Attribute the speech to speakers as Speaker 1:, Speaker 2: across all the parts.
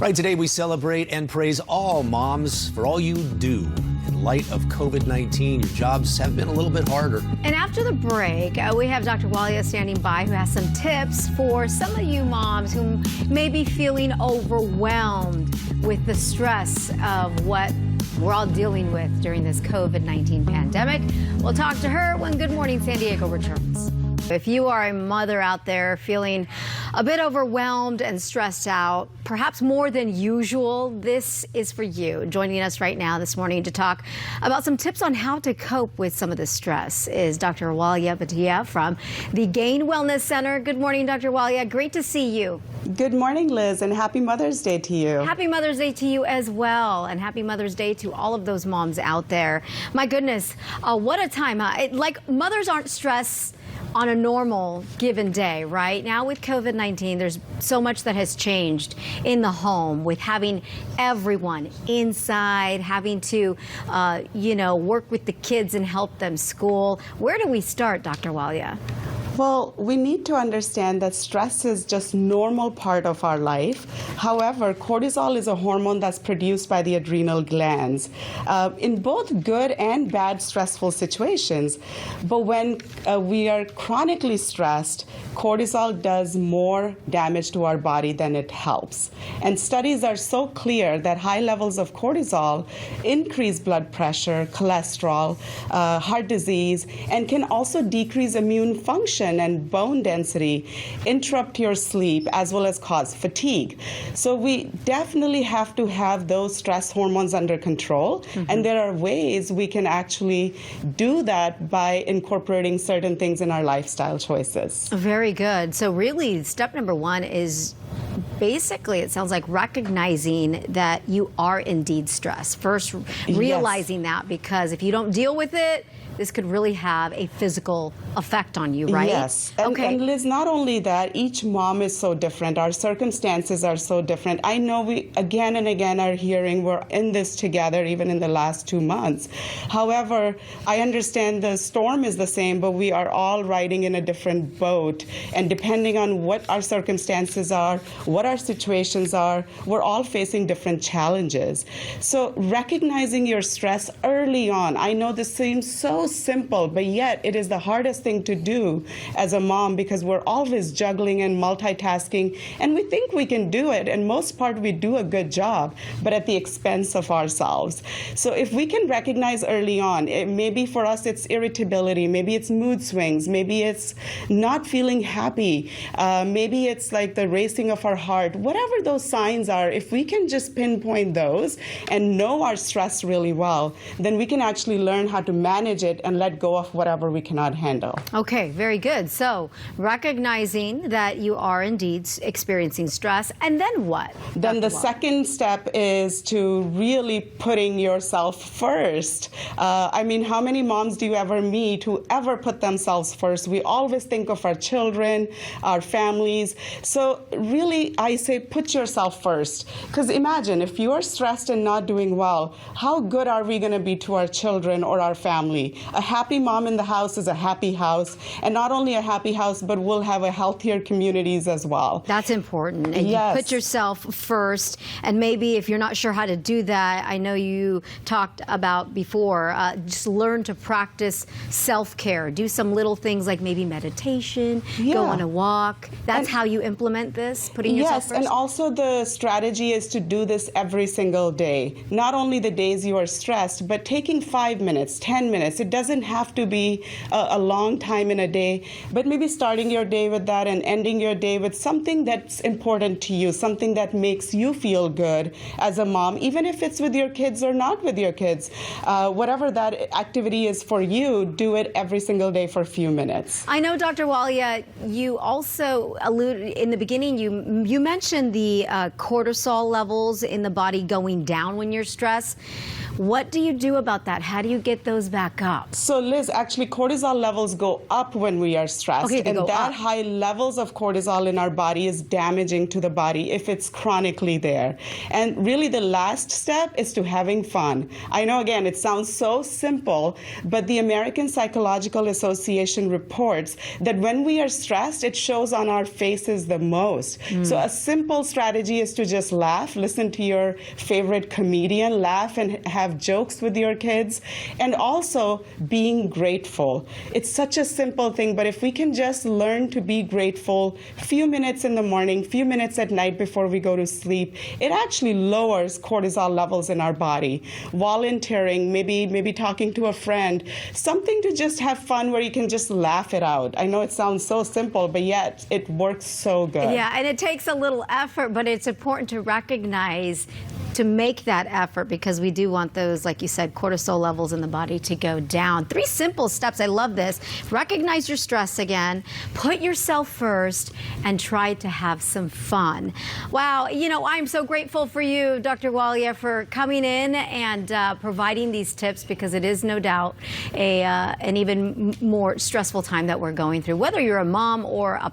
Speaker 1: Right, today we celebrate and praise all moms for all you do. In light of COVID-19, your jobs have been a little bit harder.
Speaker 2: And after the break, we have Dr. Walia standing by who has some tips for some of you moms who may be feeling overwhelmed with the stress of what we're all dealing with during this COVID-19 pandemic. We'll talk to her when Good Morning San Diego returns. If you are a mother out there feeling a bit overwhelmed and stressed out, perhaps more than usual, this is for you. Joining us right now this morning to talk about some tips on how to cope with some of the stress is Dr. Walia-Bhatia from the Gain Wellness Center. Good morning, Dr. Walia. Great to see you.
Speaker 3: Good morning, Liz, and happy Mother's Day to you.
Speaker 2: Happy Mother's Day to you as well, and happy Mother's Day to all of those moms out there. My goodness, what a time, huh? Like, mothers aren't stressed on a normal given day, right? Now with COVID-19, there's so much that has changed in the home with having everyone inside, having to, work with the kids and help them school. Where do we start, Dr. Walia?
Speaker 3: Well, we need to understand that stress is just normal part of our life. However, cortisol is a hormone that's produced by the adrenal glands in both good and bad stressful situations. But when we are chronically stressed, cortisol does more damage to our body than it helps. And studies are so clear that high levels of cortisol increase blood pressure, cholesterol, heart disease, and can also decrease immune function and bone density, interrupt your sleep, as well as cause fatigue. So we definitely have to have those stress hormones under control. And there are ways we can actually do that by incorporating certain things in our lifestyle choices.
Speaker 2: Very good. So really, step number one is basically, it sounds like recognizing that you are indeed stressed. First, realizing that, because if you don't deal with it, this could really have a physical effect on you, right?
Speaker 3: Yes. And Liz, not only that, each mom is so different. Our circumstances are so different. I know we again and again are hearing we're in this together, even in the last 2 months. However, I understand the storm is the same, but we are all riding in a different boat. And depending on what our circumstances are, what our situations are, we're all facing different challenges. So recognizing your stress early on, I know this seems so simple, but yet it is the hardest thing to do as a mom because we're always juggling and multitasking, and we think we can do it, and most part we do a good job, but at the expense of ourselves. So if we can recognize early on, maybe for us it's irritability, maybe it's mood swings, maybe it's not feeling happy, maybe it's like the racing of our heart, whatever those signs are, if we can just pinpoint those and know our stress really well, then we can actually learn how to manage it and let go of whatever we cannot handle.
Speaker 2: Okay, very good. So recognizing that you are indeed experiencing stress, and then what?
Speaker 3: Then the second step is to really putting yourself first. I mean, how many moms do you ever meet who ever put themselves first? We always think of our children, our families. So really, I say put yourself first. Because imagine if you are stressed and not doing well, how good are we going to be to our children or our family? A happy mom in the house is a happy house, and not only a happy house, but we'll have a healthier communities as well.
Speaker 2: That's important. And you put yourself first, and maybe if you're not sure how to do that, I know you talked about before, just learn to practice self-care. Do some little things like maybe meditation, go on a walk. That's how you implement this, putting yourself first?
Speaker 3: Yes, and also the strategy is to do this every single day. Not only the days you are stressed, but taking 5 minutes, 10 minutes. It doesn't have to be a long time in a day, but maybe starting your day with that and ending your day with something that's important to you, something that makes you feel good as a mom, even if it's with your kids or not with your kids. Whatever that activity is for you, do it every single day for a few minutes.
Speaker 2: I know, Dr. Walia, you also alluded in the beginning, you mentioned the cortisol levels in the body going down when you're stressed. What do you do about that? How do you get those back up?
Speaker 3: So Liz, actually cortisol levels go up when we are stressed.
Speaker 2: Okay,
Speaker 3: and that high levels of cortisol in our body is damaging to the body if it's chronically there. And really the last step is to having fun. I know, again, it sounds so simple, but the American Psychological Association reports that when we are stressed, it shows on our faces the most. So a simple strategy is to just laugh, listen to your favorite comedian, laugh and have jokes with your kids, and also being grateful. It's such a simple thing, but if we can just learn to be grateful few minutes in the morning, few minutes at night before we go to sleep, it actually lowers cortisol levels in our body. Volunteering, maybe talking to a friend, something to just have fun where you can just laugh it out. I know it sounds so simple, but yet it works so good.
Speaker 2: Yeah, and it takes a little effort, but it's important to recognize to make that effort, because we do want those, like you said, cortisol levels in the body to go down. 3 simple steps. I love this. Recognize your stress again, put yourself first, and try to have some fun. Wow, you know, I'm so grateful for you, Dr. Walia, for coming in and providing these tips, because it is no doubt an even more stressful time that we're going through, whether you're a mom or a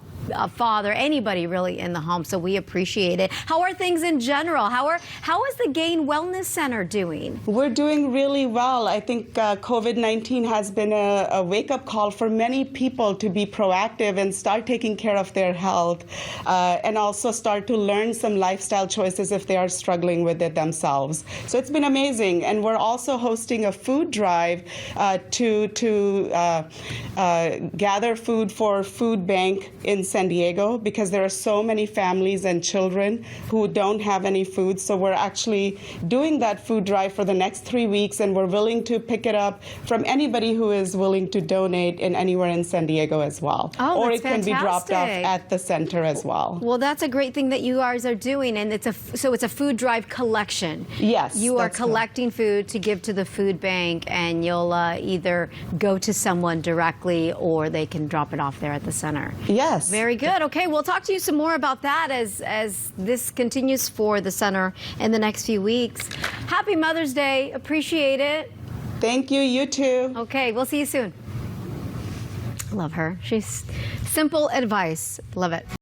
Speaker 2: father, anybody really in the home. So we appreciate it. How are things in general? How is the Gain Wellness Center doing?
Speaker 3: We're doing really well. I think COVID-19 has been a wake-up call for many people to be proactive and start taking care of their health, and also start to learn some lifestyle choices if they are struggling with it themselves. So it's been amazing. And we're also hosting a food drive to gather food for Food Bank in San Diego, because there are so many families and children who don't have any food. So we're actually doing that food drive for the next 3 weeks, and we're willing to pick it up from anybody who is willing to donate in anywhere in San Diego as well.
Speaker 2: Oh,
Speaker 3: or
Speaker 2: that's
Speaker 3: it can be dropped off
Speaker 2: fantastic.
Speaker 3: at the center as well.
Speaker 2: Well, that's a great thing that you guys are doing, and it's a food drive collection.
Speaker 3: Yes,
Speaker 2: you are
Speaker 3: that's correct.
Speaker 2: collecting food to give to the food bank, and you'll either go to someone directly or they can drop it off there at the center.
Speaker 3: Yes.
Speaker 2: Very good. Okay, we'll talk to you some more about that as this continues for the center in the next few weeks. Happy Mother's Day. Appreciate it.
Speaker 3: Thank you. You too.
Speaker 2: Okay, we'll see you soon. Love her. She's simple advice. Love it.